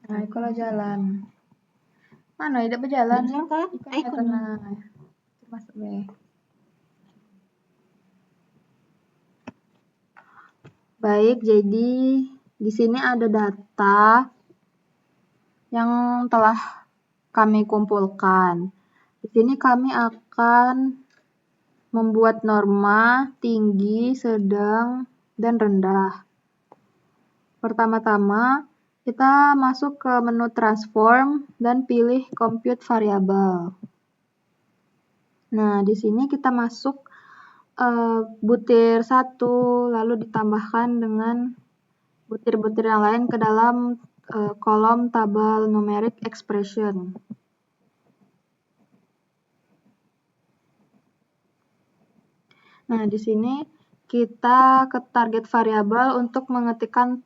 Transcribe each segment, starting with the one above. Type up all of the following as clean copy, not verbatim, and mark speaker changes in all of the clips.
Speaker 1: Nah, kalau jalan. Mana tidak berjalan? Ikannya kena. Masuk deh. Baik, jadi di sini ada data yang telah kami kumpulkan. Di sini kami akan membuat norma tinggi, sedang, dan rendah. Pertama-tama, kita masuk ke menu transform dan pilih compute variable. Nah, di sini kita masuk butir 1, lalu ditambahkan dengan butir-butir yang lain ke dalam kolom tabel numeric expression. Nah, di sini kita ke target variabel untuk mengetikkan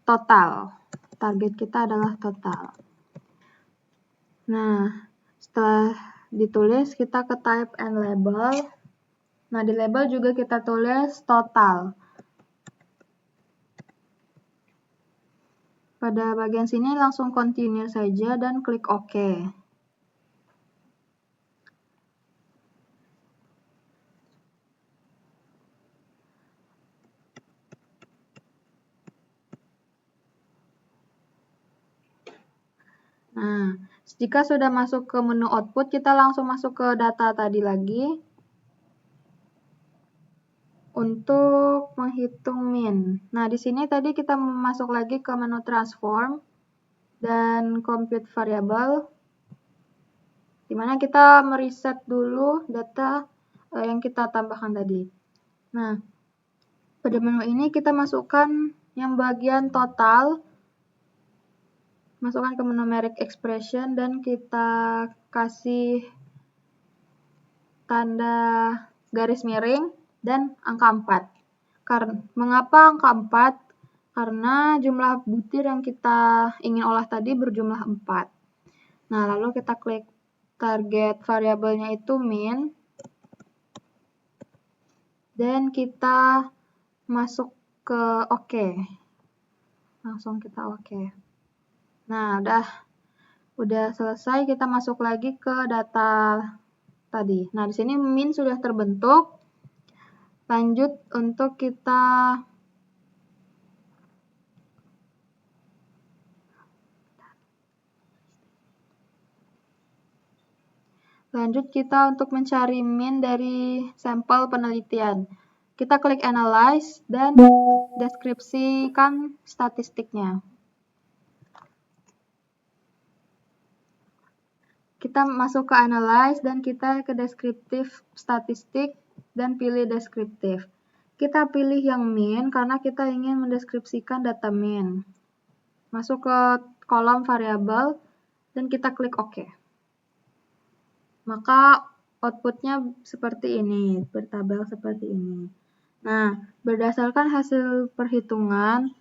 Speaker 1: total. Target kita adalah total. Nah, setelah ditulis, kita ke type and label. Nah, di label juga kita tulis total. Pada bagian sini langsung continue saja dan klik OK. Nah, jika sudah masuk ke menu output, kita langsung masuk ke data tadi lagi untuk menghitung min. Nah, di sini tadi kita masuk lagi ke menu transform dan compute variable, di mana kita mereset dulu data yang kita tambahkan tadi. Nah, pada menu ini kita masukkan yang bagian total, masukkan ke menu numeric expression dan kita kasih tanda garis miring dan angka 4. Mengapa angka 4? Karena jumlah butir yang kita ingin olah tadi berjumlah 4. Nah, lalu kita klik target variabelnya itu min, dan kita masuk ke OK. Langsung kita OK. Nah, udah selesai, kita masuk lagi ke data tadi. Nah, di sini min sudah terbentuk. Lanjut untuk kita untuk mencari min dari sampel penelitian. Kita klik analyze dan deskripsikan statistiknya. Kita masuk ke analyze dan kita ke deskriptif statistik dan pilih deskriptif. Kita pilih yang min karena kita ingin mendeskripsikan data min. Masuk ke kolom variabel dan kita klik OK. Maka outputnya seperti ini, bertabel seperti ini. Nah, berdasarkan hasil perhitungan,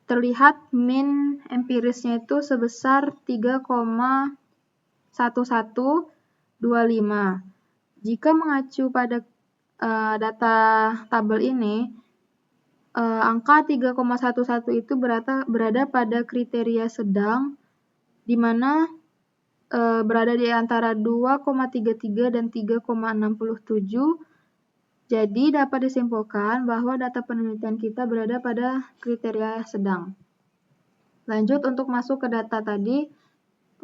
Speaker 1: terlihat min empirisnya itu sebesar 3,1125. Jika mengacu pada data tabel ini, angka 3,11 itu berada pada kriteria sedang, di mana berada di antara 2,33 dan 3,67. Jadi dapat disimpulkan bahwa data penelitian kita berada pada kriteria sedang. Lanjut untuk masuk ke data tadi,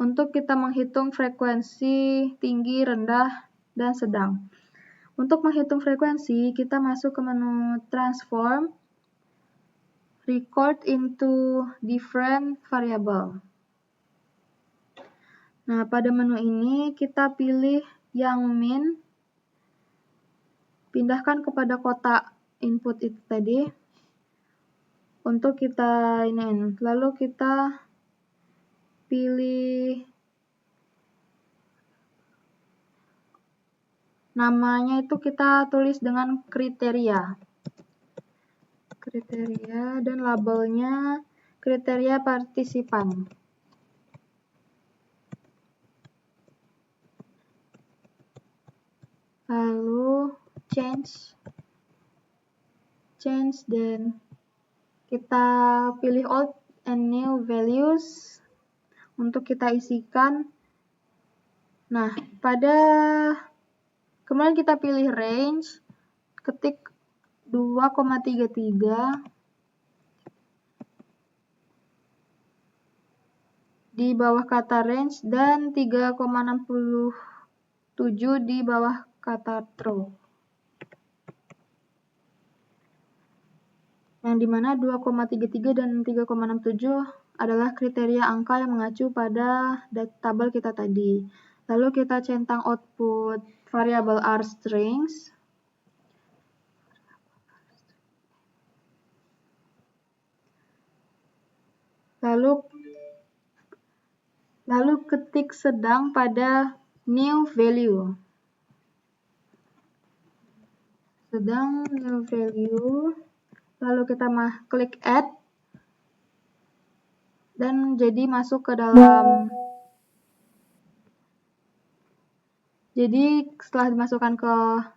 Speaker 1: untuk kita menghitung frekuensi tinggi, rendah, dan sedang. Untuk menghitung frekuensi, kita masuk ke menu transform, record into different variable. Nah, pada menu ini kita pilih yang min, pindahkan kepada kotak input itu tadi untuk kita iniin. Lalu kita pilih namanya itu kita tulis dengan kriteria. Kriteria dan labelnya kriteria partisipan. Lalu change dan kita pilih all and new values untuk kita isikan. Nah, kemudian kita pilih range, ketik 2,33 di bawah kata range dan 3,67 di bawah kata throw. Yang dimana 2,33 dan 3,67 adalah kriteria angka yang mengacu pada tabel kita tadi. Lalu kita centang output variabel rStrings. Lalu ketik sedang pada new value. Sedang new value. Lalu kita klik add. Dan jadi masuk ke dalam. Jadi setelah dimasukkan ke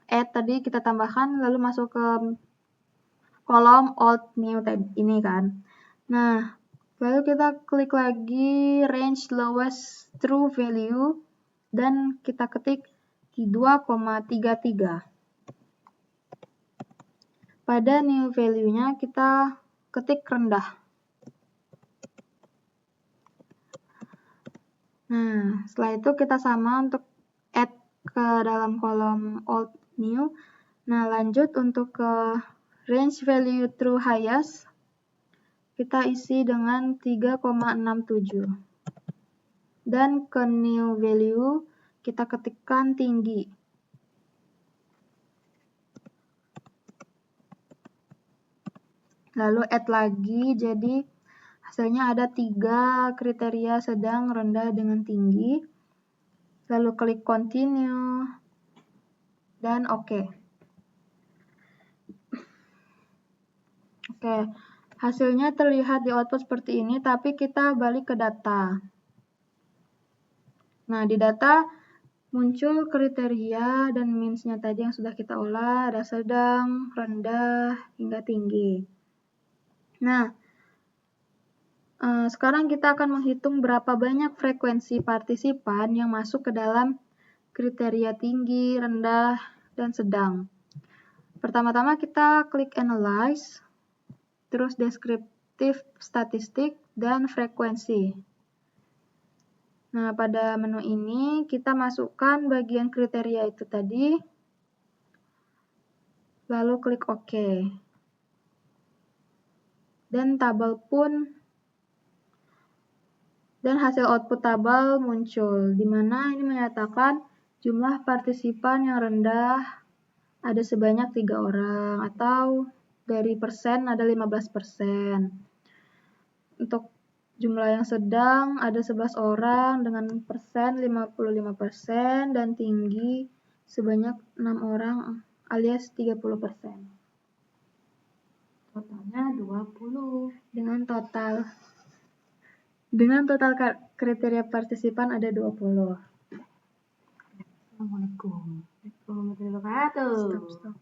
Speaker 1: add tadi kita tambahkan lalu masuk ke kolom old new ini kan. Nah, lalu kita klik lagi range lowest true value dan kita ketik di 2,33. Pada new value-nya kita ketik rendah. Nah, setelah itu kita sama untuk add ke dalam kolom old new. Nah, lanjut untuk ke range value true highest. Kita isi dengan 3,67. Dan ke new value kita ketikkan tinggi. Lalu add lagi, jadi hasilnya ada 3 kriteria sedang, rendah, dengan tinggi. Lalu klik continue dan oke. Oke, hasilnya terlihat di output seperti ini, tapi kita balik ke data. Nah, di data muncul kriteria dan means-nya tadi yang sudah kita olah, ada sedang, rendah, hingga tinggi. Nah, sekarang kita akan menghitung berapa banyak frekuensi partisipan yang masuk ke dalam kriteria tinggi, rendah, dan sedang. Pertama-tama kita klik analyze, terus descriptive statistik, dan frekuensi. Nah, pada menu ini kita masukkan bagian kriteria itu tadi, lalu klik OK. Dan hasil output tabel muncul, di mana ini menyatakan jumlah partisipan yang rendah ada sebanyak 3 orang, atau dari persen ada 15%. Untuk jumlah yang sedang ada 11 orang dengan persen 55%, dan tinggi sebanyak 6 orang alias 30%. Totalnya 20. Dengan total kriteria partisipan ada 20.
Speaker 2: Assalamualaikum warahmatullahi wabarakatuh.
Speaker 1: Stop.